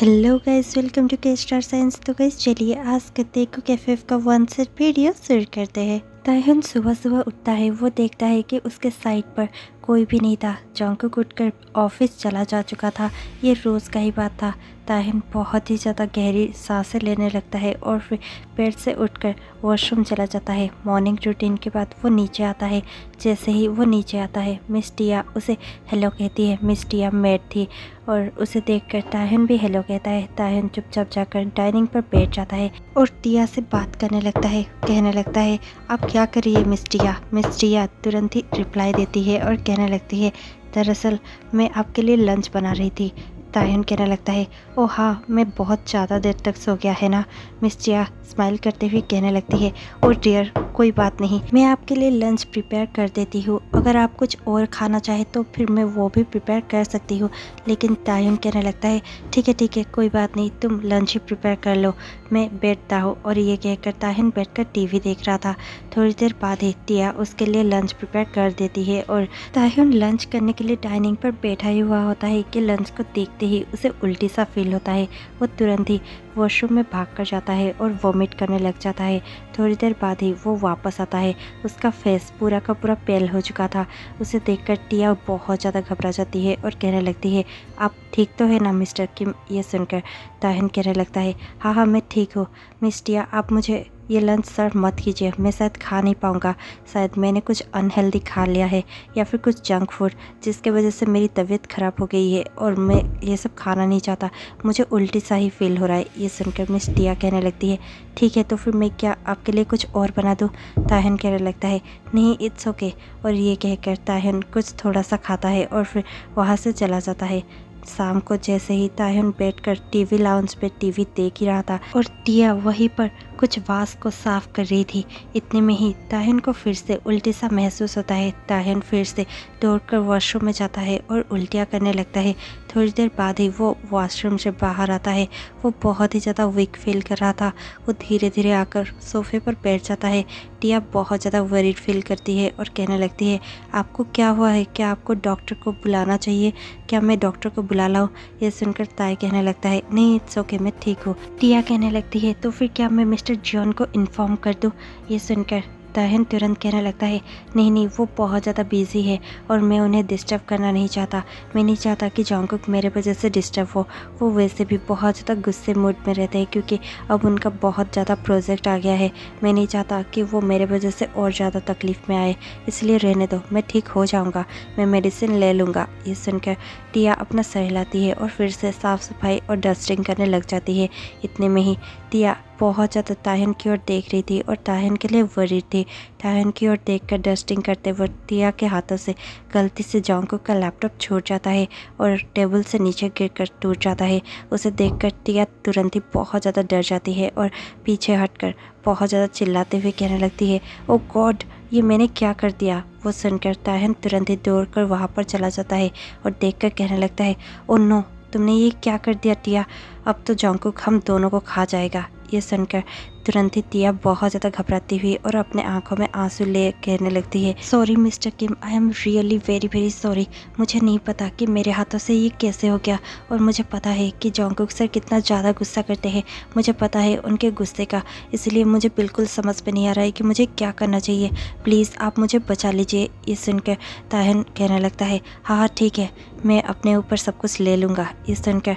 Hello guys, welcome to के star signs. तो guys चलिए आज करते हैं कुक एफएफ का वन सेट वीडियो शुरू करते हैं। तायहन सुबह सुबह उठता है। वो देखता है कि उसके साइड पर कोई भी नहीं था। जंगकुक उठकर ऑफिस चला जा चुका था। ये रोज़ का ही बात था। तायहन बहुत ही ज़्यादा गहरी सांसें लेने लगता है और फिर बेड से उठकर वॉशरूम चला जाता है। मॉर्निंग रूटीन के बाद वो नीचे आता है। जैसे ही वो नीचे आता है मिस टिया उसे हेलो कहती है। मिस टिया मेड थी और उसे देखकर तायहन भी हेलो कहता है। तायहन चुपचाप जाकर डाइनिंग पर बैठ जाता है और टिया से बात करने लगता है। कहने लगता है, आप क्या कर रही है मिस टिया? मिस टिया तुरंत ही रिप्लाई देती है और कहने लगती है, दरअसल मैं आपके लिए लंच बना रही थी। तायहन कहने लगता है, ओ हाँ, मैं बहुत ज़्यादा देर तक सो गया है ना। मिस टिया स्माइल करते हुए कहने लगती है, ओ डियर कोई बात नहीं, मैं आपके लिए लंच प्रिपेयर कर देती हूँ। अगर आप कुछ और खाना चाहे तो फिर मैं वो भी प्रिपेयर कर सकती हूँ। लेकिन तायहन कहने लगता है, ठीक है कोई बात नहीं, तुम लंच ही प्रिपेयर कर लो, मैं बैठता हूँ। और ये कहकर तायहन बैठकर टीवी देख रहा था। थोड़ी देर बाद ही टिया उसके लिए लंच प्रिपेयर कर देती है और तायहन लंच करने के लिए डाइनिंग पर बैठा ही हुआ होता है कि लंच को देखते ही उसे उल्टी सा फील होता है। वो तुरंत ही वॉशरूम में भाग कर जाता है और वॉमिट करने लग जाता है। थोड़ी देर बाद ही वो वापस आता है। उसका फेस पूरा का पूरा पेल हो चुका था। उसे देखकर टिया बहुत ज़्यादा घबरा जाती है और कहने लगती है, आप ठीक तो है ना मिस्टर किम? ये सुनकर तायहन कहने लगता है, हाँ मैं ठीक हूँ। मिस टिया आप मुझे ये लंच सर्व मत कीजिए, मैं शायद खा नहीं पाऊँगा। शायद मैंने कुछ अनहेल्दी खा लिया है या फिर कुछ जंक फूड जिसके वजह से मेरी तबीयत ख़राब हो गई है और मैं ये सब खाना नहीं चाहता। मुझे उल्टी सा ही फील हो रहा है। ये सुनकर मिस टिया कहने लगती है, ठीक है तो फिर मैं क्या आपके लिए कुछ और बना दूँ? तायहन कहने लगता है, नहीं इट्स ओके। और ये कहकर तायहन कुछ थोड़ा सा खाता है और फिर वहाँ से चला जाता है। शाम को जैसे ही तायहन बैठकर टीवी लाउंज पे टीवी देख ही रहा था और टिया वहीं पर कुछ वास को साफ कर रही थी। इतने में ही तायहन को फिर से उल्टी सा महसूस होता है। तायहन फिर से दौड़कर वॉशरूम में जाता है और उल्टियाँ करने लगता है। थोड़ी देर बाद ही वो वॉशरूम से बाहर आता है। वो बहुत ही ज़्यादा वीक फील कर रहा था। वो धीरे धीरे आकर सोफे पर बैठ जाता है। टिया बहुत ज़्यादा वरीड फील करती है और कहने लगती है, आपको क्या हुआ है? क्या आपको डॉक्टर को बुलाना चाहिए? क्या मैं डॉक्टर को बुला लाऊं? ये सुनकर ताई कहने लगता है, नहीं इट्स ओके, मैं ठीक हूँ। टिया कहने लगती है, तो फिर क्या मैं मिस्टर जॉन को इन्फॉर्म कर दूँ? ये सुनकर तायहन तुरंत कहने लगता है, नहीं वो बहुत ज़्यादा बिजी है और मैं उन्हें डिस्टर्ब करना नहीं चाहता। मैं नहीं चाहता कि जंगकुक मेरे वजह से डिस्टर्ब हो। वो वैसे भी बहुत ज़्यादा गुस्से मूड में रहते हैं क्योंकि अब उनका बहुत ज़्यादा प्रोजेक्ट आ गया है। मैं नहीं चाहता कि वो मेरे वजह से और ज़्यादा तकलीफ़ में आए, इसलिए रहने दो, मैं ठीक हो जाऊँगा, मैं मेडिसिन ले लूँगा। ये सुनकर टिया अपना सर हिलाती है और फिर से साफ़ सफाई और डस्टिंग करने लग जाती है। इतने में ही टिया बहुत ज़्यादा तायहन की ओर देख रही थी और तायहन के लिए वरीड थी। तायहन की ओर देखकर डस्टिंग करते वक्त टिया के हाथों से गलती से जंगकुक का लैपटॉप छूट जाता है और टेबल से नीचे गिरकर टूट जाता है। उसे देखकर टिया तुरंत ही बहुत ज़्यादा डर जाती है और पीछे हटकर बहुत ज़्यादा चिल्लाते हुए कहने लगती है, ओ गॉड, ये मैंने क्या कर दिया? वो सुनकर तायहन तुरंत ही दौड़कर वहाँ पर चला जाता है और देखकर कहने लगता है, ओ नो, तुमने ये क्या कर दिया टिया? अब तो जंगकुक हम दोनों को खा जाएगा। ये सुनकर तुरंत ही टिया बहुत ज़्यादा घबराती हुई और अपने आंखों में आंसू ले कहने लगती है, sorry mister Kim, I am really very sorry. मुझे नहीं पता कि मेरे हाथों से ये कैसे हो गया और मुझे पता है कि जंगकुक सर कितना ज़्यादा गुस्सा करते हैं। मुझे पता है उनके गुस्से का, इसलिए मुझे बिल्कुल समझ में नहीं आ रहा है कि मुझे क्या करना चाहिए। प्लीज़ आप मुझे बचा लीजिए। ये सुनकर तायहन कहने लगता है, हाँ ठीक है, मैं अपने ऊपर सब कुछ ले लूँगा। ये सुनकर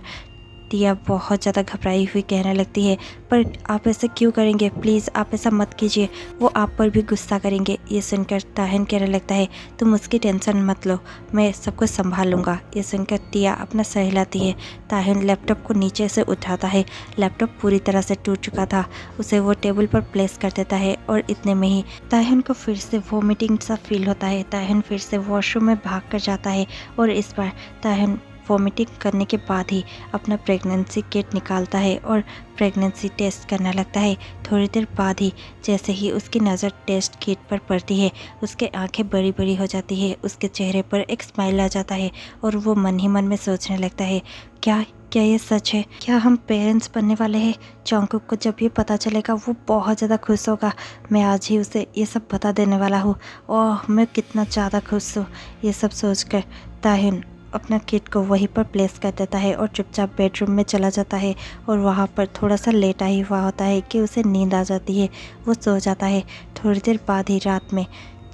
टिया बहुत ज़्यादा घबराई हुई कहने लगती है, पर आप ऐसे क्यों करेंगे? प्लीज़ आप ऐसा मत कीजिए, वो आप पर भी गुस्सा करेंगे। ये सुनकर तायहन कहने लगता है, तुम उसकी टेंशन मत लो, मैं सब कुछ संभाल लूँगा। ये सुनकर टिया अपना सर हिलाती है। तायहन लैपटॉप को नीचे से उठाता है। लैपटॉप पूरी तरह से टूट चुका था। उसे वो टेबल पर प्लेस कर देता है और इतने में ही तायहन को फिर से वॉमिटिंग सा फील होता है। तायहन फिर से वॉशरूम में भाग कर जाता है और इस बार तायहन वॉमिटिंग करने के बाद ही अपना प्रेगनेंसी किट निकालता है और प्रेगनेंसी टेस्ट करने लगता है। थोड़ी देर बाद ही जैसे ही उसकी नज़र टेस्ट किट पर पड़ती है, उसके आंखें बड़ी बड़ी हो जाती है। उसके चेहरे पर एक स्माइल आ जाता है और वो मन ही मन में सोचने लगता है, क्या ये सच है? क्या हम पेरेंट्स बनने वाले हैं? जंगकुक को जब ये पता चलेगा वो बहुत ज़्यादा खुश होगा। मैं आज ही उसे ये सब बता देने वाला हूँ। ओह मैं कितना ज़्यादा खुश हूँ। ये सब सोचकर तायहन अपना किट को वहीं पर प्लेस कर देता है और चुपचाप बेडरूम में चला जाता है और वहाँ पर थोड़ा सा लेटा ही हुआ होता है कि उसे नींद आ जाती है। वो सो जाता है। थोड़ी देर बाद ही रात में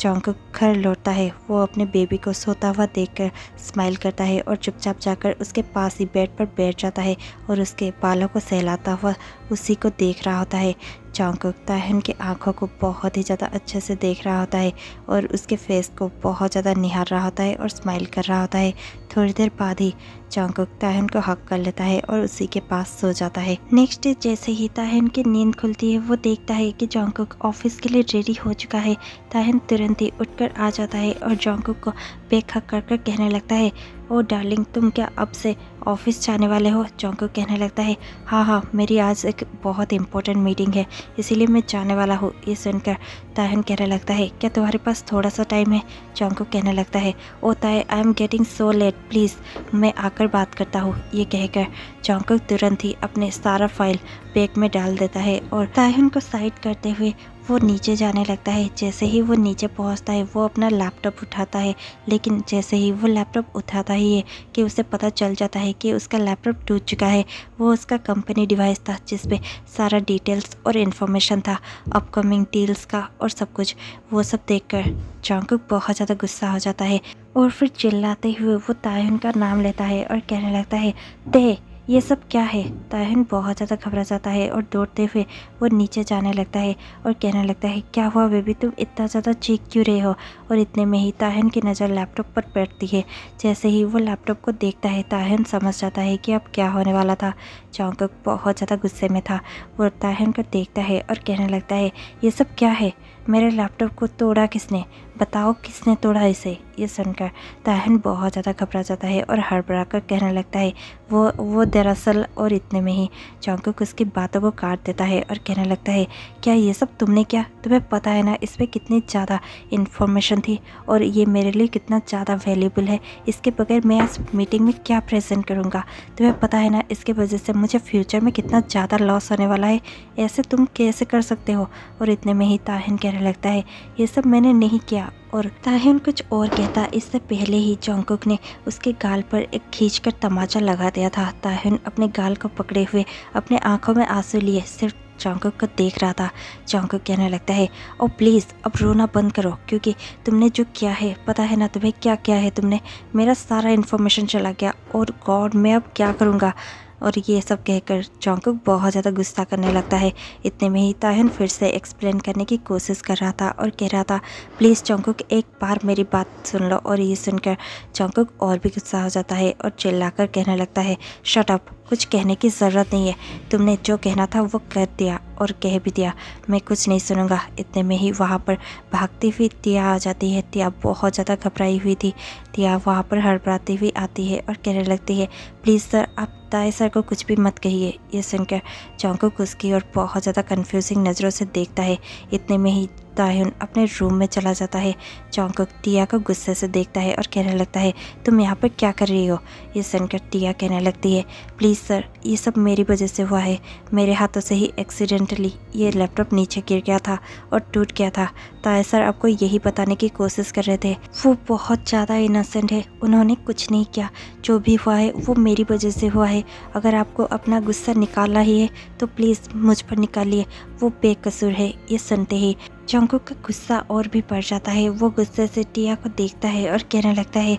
जॉन्गकुक घर लौटता है। वो अपने बेबी को सोता हुआ देखकर स्माइल करता है और चुपचाप जाकर उसके पास ही बेड पर बैठ जाता है और उसके बालों को सहलाता हुआ उसी को देख रहा होता है। जॉन्गकुक तायहन की आंखों को बहुत ही ज़्यादा अच्छे से देख रहा होता है और उसके फेस को बहुत ज़्यादा निहार रहा होता है और स्माइल कर रहा होता है। थोड़ी देर बाद ही जॉन्गकुक तायहन को हक कर लेता है और उसी के पास सो जाता है। नेक्स्ट डे जैसे ही तायहन की नींद खुलती है वो देखता है कि जॉन्गकुक ऑफिस के लिए रेडी हो चुका है। तायहन तुरंत ही उठकर आ जाता है और जॉन्गकुक को बेक हक कर कहने लगता है, ओ डार्लिंग तुम क्या अब से ऑफिस जाने वाले हो? जॉन्गकुक कहने लगता है, हाँ मेरी आज एक बहुत इंपॉर्टेंट मीटिंग है इसीलिए मैं जाने वाला हूँ। ये सुनकर तायहन कहने लगता है, क्या तुम्हारे पास थोड़ा सा टाइम है? जॉन्गकुक कहने लगता है, ओ ताय I am getting so let, please मैं आकर बात करता हूँ। ये कहकर जॉन्गकुक तुरंत ही अपने सारा फाइल बैग में डाल देता है और तायहन को साइड करते हुए वो नीचे जाने लगता है। जैसे ही वो नीचे पहुंचता है वो अपना लैपटॉप उठाता है, लेकिन जैसे ही वो लैपटॉप उठाता ही है कि उसे पता चल जाता है कि उसका लैपटॉप टूट चुका है। वो उसका कंपनी डिवाइस था जिसपे सारा डिटेल्स और इन्फॉर्मेशन था अपकमिंग डील्स का और सब कुछ। वो सब देखकर जॉन्गकुक बहुत ज़्यादा गुस्सा हो जाता है और फिर चिल्लाते हुए वो तायहन का नाम लेता है और कहने लगता है, दे ये सब क्या है? तायहन बहुत ज़्यादा घबरा जाता है और दौड़ते हुए वो नीचे जाने लगता है और कहने लगता है, क्या हुआ बेबी, तुम इतना ज़्यादा चीख क्यों रहे हो? और इतने में ही तायहन की नज़र लैपटॉप पर पड़ती है। जैसे ही वो लैपटॉप को देखता है तायहन समझ जाता है कि अब क्या होने वाला था। जॉन्गकुक बहुत ज़्यादा गुस्से में था। वो तायहन को देखता है और कहने लगता है, ये सब क्या है? मेरे लैपटॉप को तोड़ा किसने? बताओ किसने तोड़ा इसे? ये सुनकर तायहन बहुत ज़्यादा घबरा जाता है और हड़बड़ा कर कहने लगता है वो दरअसल। और इतने में ही जॉन्गकुक उसकी बातों को काट देता है और कहने लगता है, क्या ये सब तुमने किया? तुम्हें पता है ना इस पर कितनी ज़्यादा इन्फॉर्मेशन थी और ये मेरे लिए कितना ज़्यादा वैल्यूबल है। इसके बगैर मैं आज मीटिंग में क्या प्रेजेंट करूँगा? तुम्हें पता है ना इसके वजह से मुझे फ्यूचर में कितना ज़्यादा लॉस होने वाला है। ऐसे तुम कैसे कर सकते हो? और इतने में ही तायहन कहने लगता है, ये सब मैंने नहीं किया। और तायहन कुछ और कहता इससे पहले ही जॉन्गकुक ने उसके गाल पर एक खींचकर तमाचा लगा दिया था। तायहन अपने गाल को पकड़े हुए अपने आंखों में आंसू लिए सिर्फ जॉन्गकुक को देख रहा था। जॉन्गकुक कहने लगता है, ओ प्लीज़ अब रोना बंद करो, क्योंकि तुमने जो किया है पता है ना तुम्हें क्या किया है तुमने? मेरा सारा इन्फॉर्मेशन चला गया और गॉड मैं अब क्या करूँगा? और ये सब कहकर जॉन्गकुक बहुत ज़्यादा गुस्सा करने लगता है। इतने में ही तायहन फिर से एक्सप्लेन करने की कोशिश कर रहा था और कह रहा था, प्लीज़ जॉन्गकुक एक बार मेरी बात सुन लो। और ये सुनकर जॉन्गकुक और भी गुस्सा हो जाता है और चिल्लाकर कहने लगता है, शट अप, कुछ कहने की ज़रूरत नहीं है। तुमने जो कहना था वो कर दिया और कह भी दिया, मैं कुछ नहीं सुनूंगा। इतने में ही वहाँ पर भागती हुई टिया आ जाती है। टिया बहुत ज़्यादा घबराई हुई थी। टिया वहाँ पर हड़बड़ाती हुई आती है और कहने लगती है, प्लीज़ सर आप ताय सर को कुछ भी मत कहिए। ये सुनकर जॉन्गकुक उसकी और बहुत ज़्यादा कन्फ्यूजिंग नज़रों से देखता है। इतने में ही तायहन अपने रूम में चला जाता है। जॉन्गकुक टिया को गुस्से से देखता है और कहने लगता है, तुम यहाँ पर क्या कर रही हो? ये सुनकर टिया कहने लगती है, प्लीज़ सर ये सब मेरी वजह से हुआ है। मेरे हाथों से ही एक्सीडेंटली ये लैपटॉप नीचे गिर गया था और टूट गया था। ताय सर आपको यही बताने की कोशिश कर रहे थे। वो बहुत ज़्यादा इनोसेंट है, उन्होंने कुछ नहीं किया। जो भी हुआ है वो मेरी वजह से हुआ है। अगर आपको अपना गुस्सा निकालना ही है तो प्लीज़ मुझ पर निकालिए, वो बेकसूर है। ये सुनते ही जॉन्गकुक का गुस्सा और भी बढ़ जाता है। वो गुस्से से टिया को देखता है और कहने लगता है,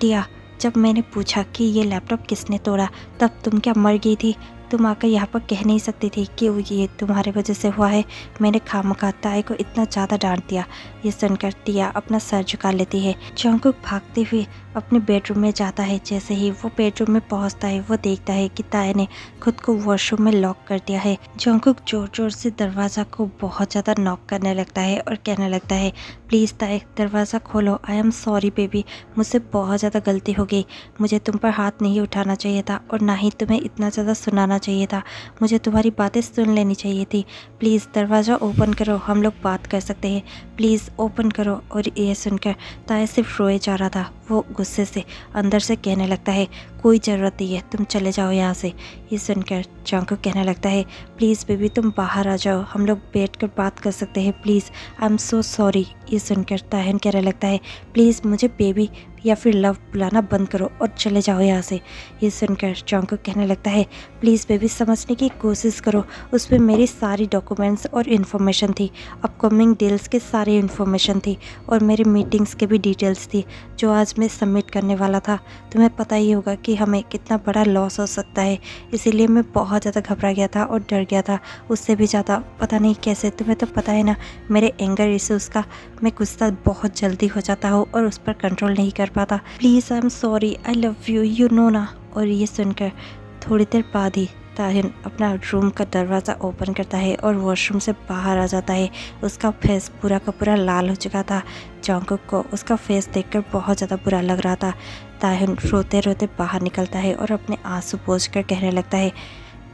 टिया जब मैंने पूछा कि ये लैपटॉप किसने तोड़ा तब तुम क्या मर गई थी? तुम आकर यहाँ पर कह नहीं सकती थी कि ये तुम्हारे वजह से हुआ है। मैंने खामखा ताई को इतना ज़्यादा डांट दिया। ये सुनकर टिया अपना सर झुका लेती है। जॉन्गकुक भागते हुए अपने बेडरूम में जाता है। जैसे ही वो बेडरूम में पहुंचता है वो देखता है कि ताई ने खुद को वॉशरूम में लॉक कर दिया है। जॉन्गकुक जोर जोर से दरवाज़ा को बहुत ज़्यादा नॉक करने लगता है और कहने लगता है, प्लीज़ ताई दरवाज़ा खोलो। आई एम सॉरी बेबी, मुझसे बहुत ज़्यादा गलती हो गई। मुझे तुम पर हाथ नहीं उठाना चाहिए था और ना ही तुम्हें इतना ज़्यादा सुनाना चाहिए था। मुझे तुम्हारी बातें सुन लेनी चाहिए थी। प्लीज़ दरवाज़ा ओपन करो, हम लोग बात कर सकते हैं। प्लीज़ ओपन करो। और ये सुनकर ताई सिर्फ रोए जा रहा था। वो गुस्से से अंदर से कहने लगता है, कोई ज़रूरत नहीं है, तुम चले जाओ यहाँ से। ये सुनकर जॉन्गकुक कहने लगता है, प्लीज़ बेबी तुम बाहर आ जाओ, हम लोग बैठ कर बात कर सकते हैं, please I am so sorry. ये सुनकर तायहन कहने लगता है, प्लीज़ मुझे बेबी या फिर लव बुलाना बंद करो और चले जाओ यहाँ से। ये सुनकर जॉन्गकुक कहने लगता है, प्लीज़ बेबी समझने की कोशिश करो, उस पर मेरी सारी डॉक्यूमेंट्स और इन्फॉर्मेशन थी, अपकमिंग डील्स के सारी इन्फॉर्मेशन थी और मेरी मीटिंग्स के भी डिटेल्स थी जो आज मैं सबमिट करने वाला था। तुम्हें पता ही होगा कि हमें कितना बड़ा लॉस हो सकता है, इसीलिए मैं बहुत ज़्यादा घबरा गया था और डर गया था, उससे भी ज़्यादा पता नहीं कैसे। तुम्हें तो पता है ना मेरे एंगर इश्यूज़ का, मैं गुस्सा बहुत जल्दी हो जाता हूँ और उस पर कंट्रोल नहीं कर पाता। Please I am sorry, I love you, you know ना। और ये सुनकर थोड़ी देर बाद ही ताहिन अपना रूम का दरवाज़ा ओपन करता है और वॉशरूम से बाहर आ जाता है। उसका फेस पूरा का पूरा लाल हो चुका था। जॉन्गकुक को उसका फेस देखकर बहुत ज़्यादा बुरा लग रहा था। ताहिन रोते रोते बाहर निकलता है और अपने आंसू पोंछ कर कहने लगता है,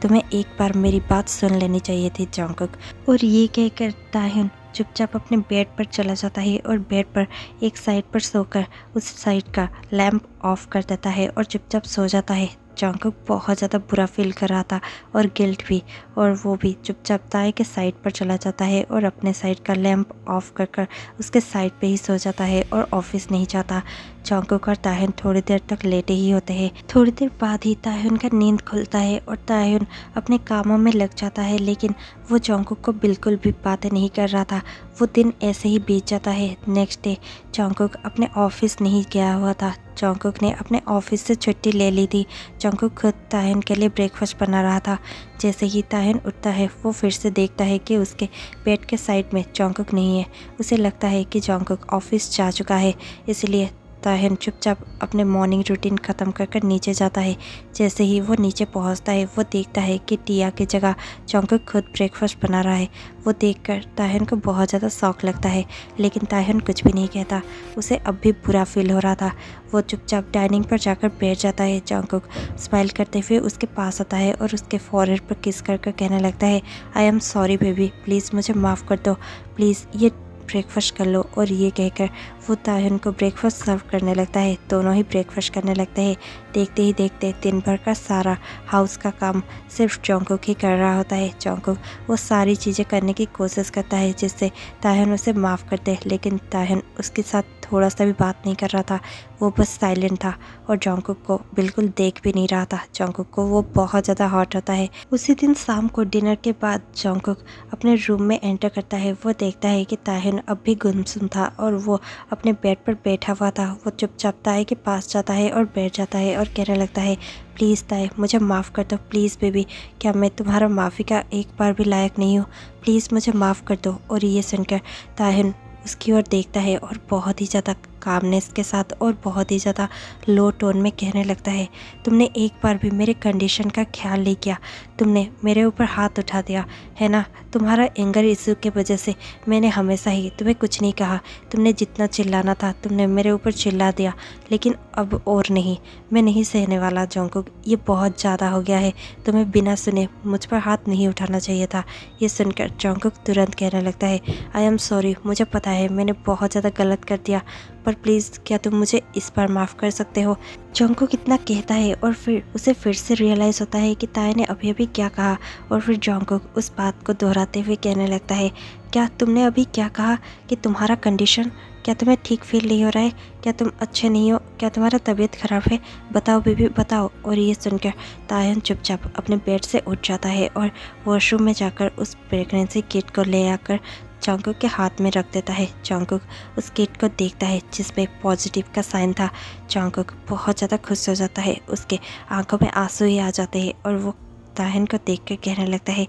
तुम्हें एक बार मेरी बात सुन लेनी चाहिए थी जॉन्गकुक। और ये कहकर ताहिन चुपचाप अपने बेड पर चला जाता है और बेड पर एक साइड पर सोकर उस साइड का लैंप ऑफ कर देता है और चुपचाप सो जाता है। जॉन्गकुक बहुत ज़्यादा बुरा फील कर रहा था और गिल्ट भी, और वो भी चुपचाप ताई के साइड पर चला जाता है और अपने साइड का लैंप ऑफ कर उसके साइड पे ही सो जाता है और ऑफिस नहीं जाता। जॉन्गकुक और ताहिन थोड़ी देर तक लेटे ही होते हैं। थोड़ी देर बाद ही ताहिन का नींद खुलता है और ताहिन अपने कामों में लग जाता है, लेकिन वो जॉन्गकुक को बिल्कुल भी बातें नहीं कर रहा था। वो दिन ऐसे ही बीत जाता है। नेक्स्ट डे जॉन्गकुक अपने ऑफिस नहीं गया हुआ था। जॉन्गकुक ने अपने ऑफिस से छुट्टी ले ली थी। जॉन्गकुक खुद ताहिन के लिए ब्रेकफास्ट बना रहा था। जैसे ही ताहिन उठता है वो फिर से देखता है कि उसके बेड के साइड में जॉन्गकुक नहीं है। उसे लगता है कि जॉन्गकुक ऑफिस जा चुका है, इसलिए ताहिन चुपचाप अपने मॉर्निंग रूटीन ख़त्म कर नीचे जाता है। जैसे ही वो नीचे पहुंचता है वो देखता है कि टिया की जगह जॉन्गकुक खुद ब्रेकफास्ट बना रहा है। वो देखकर ताहिन को बहुत ज़्यादा शौक लगता है, लेकिन ताहिन कुछ भी नहीं कहता। उसे अब भी बुरा फील हो रहा था। वो चुपचाप डाइनिंग पर जाकर बैठ जाता है। जॉन्गकुक स्माइल करते हुए उसके पास आता है और उसके फॉरहेड पर किस कर कहने लगता है, I am sorry baby, please मुझे माफ़ कर दो, प्लीज़ ये ब्रेकफास्ट कर लो। और ये कहकर वो ताहिन को ब्रेकफास्ट सर्व करने लगता है। दोनों ही ब्रेकफास्ट करने लगते हैं। देखते ही देखते दिन भर का सारा हाउस का काम सिर्फ जॉन्गकुक ही कर रहा होता है। जॉन्गकुक वो सारी चीज़ें करने की कोशिश करता है जिससे ताहिन उसे माफ़ कर दे, लेकिन ताहिन उसके साथ थोड़ा सा भी बात नहीं कर रहा था। वो बस साइलेंट था और जॉन्गकुक को बिल्कुल देख भी नहीं रहा था। जॉन्गकुक को वो बहुत ज़्यादा हर्ट होता है। उसी दिन शाम को डिनर के बाद जॉन्गकुक अपने रूम में एंटर करता है। वो देखता है कि ताहिन अब भी गुमसुम था और वो अपने बेड पर बैठा हुआ था। वो चुपचाप ताई के पास जाता है और बैठ जाता है और कहने लगता है, प्लीज़ ताई मुझे माफ़ कर दो, प्लीज़ बेबी, क्या मैं तुम्हारा माफ़ी का एक बार भी लायक नहीं हूँ, प्लीज़ मुझे माफ़ कर दो। और ये सुनकर ताहिन उसकी ओर देखता है और बहुत ही ज़्यादा कामनेस के साथ और बहुत ही ज़्यादा लो टोन में कहने लगता है, तुमने एक बार भी मेरे कंडीशन का ख्याल नहीं किया, तुमने मेरे ऊपर हाथ उठा दिया है ना। तुम्हारा एंगर इशू के वजह से मैंने हमेशा ही तुम्हें कुछ नहीं कहा। तुमने जितना चिल्लाना था तुमने मेरे ऊपर चिल्ला दिया, लेकिन अब और नहीं, मैं नहीं सहने वाला जॉन्गकुक, ये बहुत ज़्यादा हो गया है। तुम्हें बिना सुने मुझ पर हाथ नहीं उठाना चाहिए था। ये सुनकर जॉन्गकुक तुरंत कहने लगता है, आई एम सॉरी, मुझे पता है मैंने बहुत ज़्यादा गलत कर दिया, पर प्लीज़ क्या तुम मुझे इस बार माफ़ कर सकते हो। जॉन्गकुक इतना कहता है और फिर उसे फिर से रियलाइज़ होता है कि ताई ने अभी अभी क्या कहा। और फिर जॉन्गकुक उस बात को दोहराते हुए कहने लगता है, क्या तुमने अभी क्या कहा कि तुम्हारा कंडीशन, क्या तुम्हें ठीक फील नहीं हो रहा है, क्या तुम अच्छे नहीं हो, क्या तुम्हारा तबीयत ख़राब है, बताओ बेबी बताओ। और ये सुनकर ताहिन चुपचाप अपने बेड से उठ जाता है और वॉशरूम में जाकर उस प्रेगनेंसी किट को ले आकर जॉन्गकुक के हाथ में रख देता है। जॉन्गकुक उस किट को देखता है जिसमें पॉजिटिव का साइन था। जॉन्गकुक बहुत ज़्यादा खुश हो जाता है, उसके आंखों में आंसू ही आ जाते हैं और वो ताहिन को देख कर कहने लगता है,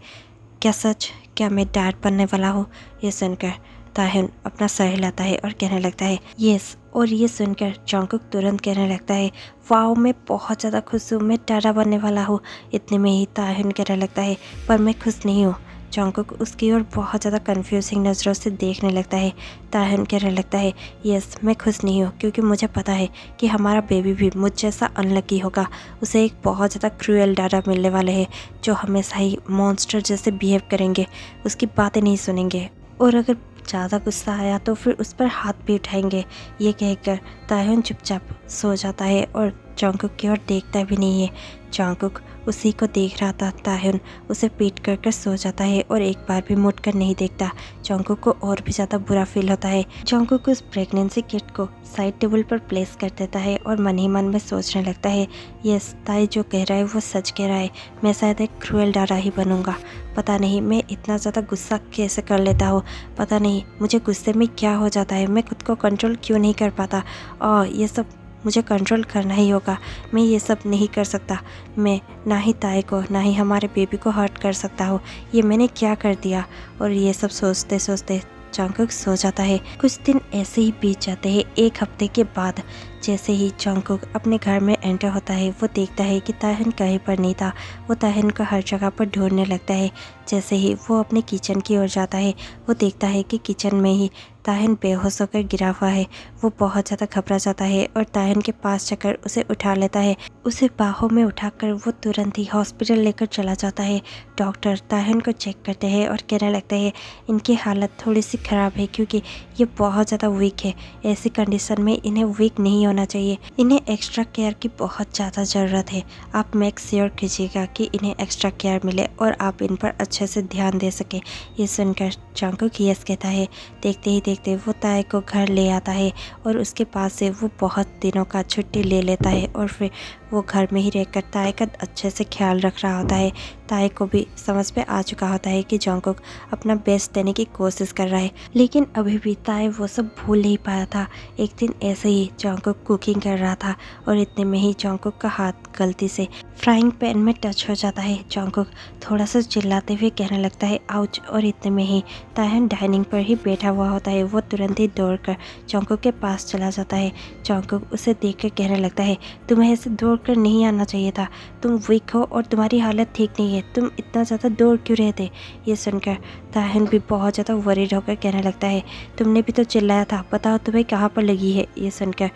क्या सच, क्या मैं डैड बनने वाला हूँ। ये सुनकर ताहिन अपना सर हिलाता है और कहने लगता है, यस। और ये सुनकर जॉन्गकुक तुरंत कहने लगता है, वाओ मैं बहुत ज़्यादा खुश हूँ, मैं डैडा बनने वाला हूँ। इतने में ही ताहिन कहने लगता है, पर मैं खुश नहीं हूँ। जॉन्गकुक उसकी ओर बहुत ज़्यादा कंफ्यूजिंग नज़रों से देखने लगता है। ताहिन कहने लगता है, यस मैं खुश नहीं हूँ, क्योंकि मुझे पता है कि हमारा बेबी भी मुझ जैसा अनलकी होगा। उसे एक बहुत ज़्यादा क्रूएल डैडा मिलने वाले हैं जो हमेशा ही मॉन्स्टर जैसे बिहेव करेंगे, उसकी बातें नहीं सुनेंगे और अगर ज़्यादा गुस्सा आया तो फिर उस पर हाथ भी उठाएंगे। ये कहकर ताहिन चुपचाप सो जाता है और जंगकुक की ओर देखता भी नहीं है। जंगकुक उसी को देख रहा था। ताह्युन उसे पीट कर सो जाता है और एक बार भी मुड़ कर नहीं देखता। जंगकुक को और भी ज़्यादा बुरा फील होता है। जंगकुक उस प्रेगनेंसी किट को साइड टेबल पर प्लेस कर देता है और मन ही मन में सोचने लगता है, यस, ताई जो कह रहा है वो सच कह रहा है। मैं शायद एक क्रूएल डारा ही बनूंगा। पता नहीं मैं इतना ज़्यादा गुस्सा कैसे कर लेता हूँ। पता नहीं मुझे गुस्से में क्या हो जाता है। मैं खुद को कंट्रोल क्यों नहीं कर पाता। और ये सब मुझे कंट्रोल करना ही होगा। मैं ये सब नहीं कर सकता। मैं ना ही ताई को ना ही हमारे बेबी को हर्ट कर सकता हूँ। ये मैंने क्या कर दिया। और ये सब सोचते सोचते जंगकुक सो जाता है। कुछ दिन ऐसे ही बीत जाते हैं। एक हफ्ते के बाद जैसे ही जंगकुक अपने घर में एंटर होता है, वो देखता है कि ताह्युन कहीं पर नहीं था। वो ताह्युन को हर जगह पर ढूंढने लगता है। जैसे ही वो अपने किचन की ओर जाता है, वो देखता है कि किचन में ही ताह्युन बेहोश होकर गिरा हुआ है। वो बहुत ज़्यादा घबरा जाता है और ताह्युन के पास जाकर उसे उठा लेता है। उसे बाहों में उठाकर वो तुरंत ही हॉस्पिटल लेकर चला जाता है। डॉक्टर ताह्युन को चेक करते हैं और कहने लगते हैं इनकी हालत थोड़ी सी ख़राब है क्योंकि ये बहुत ज़्यादा वीक है। ऐसी कंडीशन में इन्हें वीक नहीं होना चाहिए। इन्हें एक्स्ट्रा केयर की बहुत ज़्यादा ज़रूरत है। आप मेक श्योर कीजिएगा कि इन्हें एक्स्ट्रा केयर मिले और आप इन पर अच्छे से ध्यान दे सकें। ये सुनकर जंगकुक यस कहता है। देखते ही देखते वो ताई को घर ले आता है और उसके पास से वो बहुत दिनों का छुट्टी ले लेता है और फिर वो घर में ही रहकर ताई का अच्छे से ख्याल रख रहा होता है। ताई को भी समझ में आ चुका होता है कि जंगकुक अपना बेस्ट देने की कोशिश कर रहा है, लेकिन अभी भी ताई वो सब भूल नहीं पाया था। एक दिन ऐसे ही जंगकुक कुकिंग कर रहा था और इतने में ही जंगकुक का हाथ गलती से फ्राइंग पैन में टच हो जाता है। जंगकुक थोड़ा सा चिल्लाते हुए कहने लगता है आउच, और इतने में ही ताह्युन डाइनिंग पर ही बैठा हुआ होता है। वो तुरंत ही दौड़कर जंगकुक के पास चला जाता है। जंगकुक उसे देखकर कहने लगता है तुम्हें ऐसे दौड़कर नहीं आना चाहिए था। तुम वीक हो और तुम्हारी हालत ठीक नहीं है। तुम इतना ज़्यादा दौड़ क्यों रहे थे। ये सुनकर ताह्युन भी बहुत ज़्यादा वरीड होकर कहने लगता है तुमने भी तो चिल्लाया था, बताओ तुम्हें कहाँ पर लगी है। ये सुनकर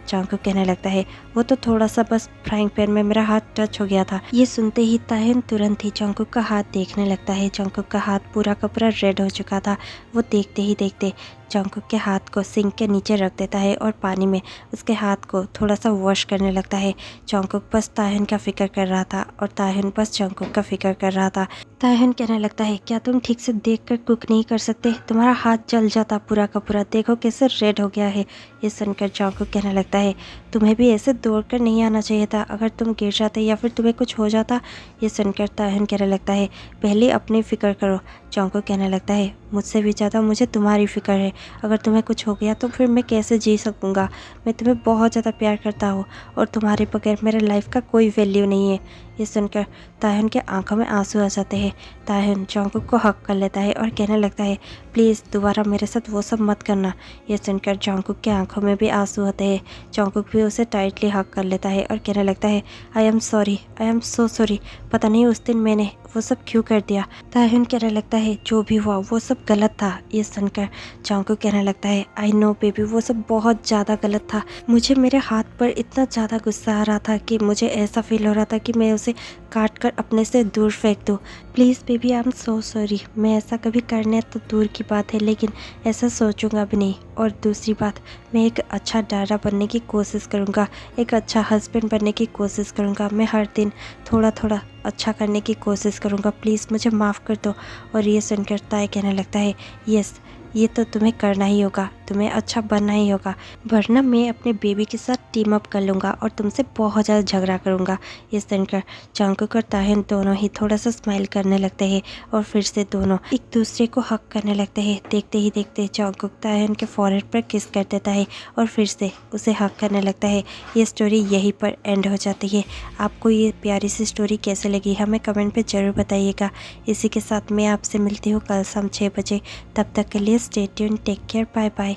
जंगकुक कहने लगता है वो तो थोड़ा सा बस फ्राइंग पैन में मेरा हाथ टच हो गया था। ये सुनते ही ताह्युन तुरंत ही जंगकुक का हाथ देखने लगता है। जंगकुक का हाथ पूरा का पूरा रेड हो चुका था। वो देखते ही देखते जंगकुक के हाथ को सिंक के नीचे रख देता है और पानी में उसके हाथ को थोड़ा सा वॉश करने लगता है। जंगकुक बस ताह्युन का फिक्र कर रहा था और ताह्युन बस जंगकुक का फिक्र कर रहा था। ताह्युन कहने लगता है क्या तुम ठीक से देखकर कुक नहीं कर सकते। तुम्हारा हाथ जल जाता पूरा का पूरा, देखो कैसे रेड हो गया है। ये सुनकर जंगकुक कहने लगता है तुम्हें भी ऐसे दौड़कर नहीं आना चाहिए था। अगर तुम गिर जाते या फिर तुम्हें कुछ हो जाता। ये सुनकर ताह्युन कहने लगता है पहले अपनी फ़िक्र करो। जंगकुक कहने लगता है मुझसे भी ज़्यादा मुझे तुम्हारी फ़िक्र है। अगर तुम्हें कुछ हो गया तो फिर मैं कैसे जी सकूँगा। मैं तुम्हें बहुत ज़्यादा प्यार करता हूँ और तुम्हारे बगैर मेरे लाइफ का कोई वैल्यू नहीं है। ये सुनकर ताह्युन के आंखों में आंसू आ जाते हैं। ताह्युन जंगकुक को हक कर लेता है और कहने लगता है प्लीज़ दोबारा मेरे साथ वो सब मत करना। ये सुनकर जंगकुक के आंखों में भी आंसू होते हैं। जंगकुक भी उसे टाइटली हक कर लेता है और कहने लगता है I am sorry, I am so sorry. पता नहीं उस दिन मैंने वो सब क्यों कर दिया। ताह्युन कहने लगता है जो भी हुआ वो सब गलत था। ये सुनकर जंगकुक कहने लगता है आई नो बेबी, वो सब बहुत ज़्यादा गलत था। मुझे मेरे हाथ पर इतना ज़्यादा गुस्सा आ रहा था कि मुझे ऐसा फील हो रहा था कि मैं उसे काट कर अपने से दूर फेंक दूँ। Please baby I am so sorry. मैं ऐसा कभी करने तो दूर की बात है, लेकिन ऐसा सोचूंगा भी नहीं। और दूसरी बात, मैं एक अच्छा डारा बनने की कोशिश करूँगा, एक अच्छा हस्बैंड बनने की कोशिश करूँगा। मैं हर दिन थोड़ा थोड़ा अच्छा करने की कोशिश करूँगा। प्लीज़ मुझे माफ़ कर दो। और ये सुनकर ताई कहने लगता है यस, ये तो तुम्हें करना ही होगा, तुम्हें अच्छा बनना ही होगा, वरना मैं अपने बेबी के साथ टीम अप कर लूँगा और तुमसे बहुत ज़्यादा झगड़ा करूँगा। ये सुनकर जंगकुक और ताह्युन दोनों ही थोड़ा सा स्माइल करने लगते हैं और फिर से दोनों एक दूसरे को हक करने लगते हैं। देखते ही देखते जंगकुक ताह्युन के फॉरहेड पर किस कर देता है और फिर से उसे हक करने लगता है। ये स्टोरी यहीं पर एंड हो जाती है। आपको ये प्यारी सी स्टोरी कैसे लगी हमें कमेंट पे ज़रूर बताइएगा। इसी के साथ मैं आपसे मिलती हूँ कल शाम 6 बजे। तब तक के लिए stay tuned, take care, bye bye.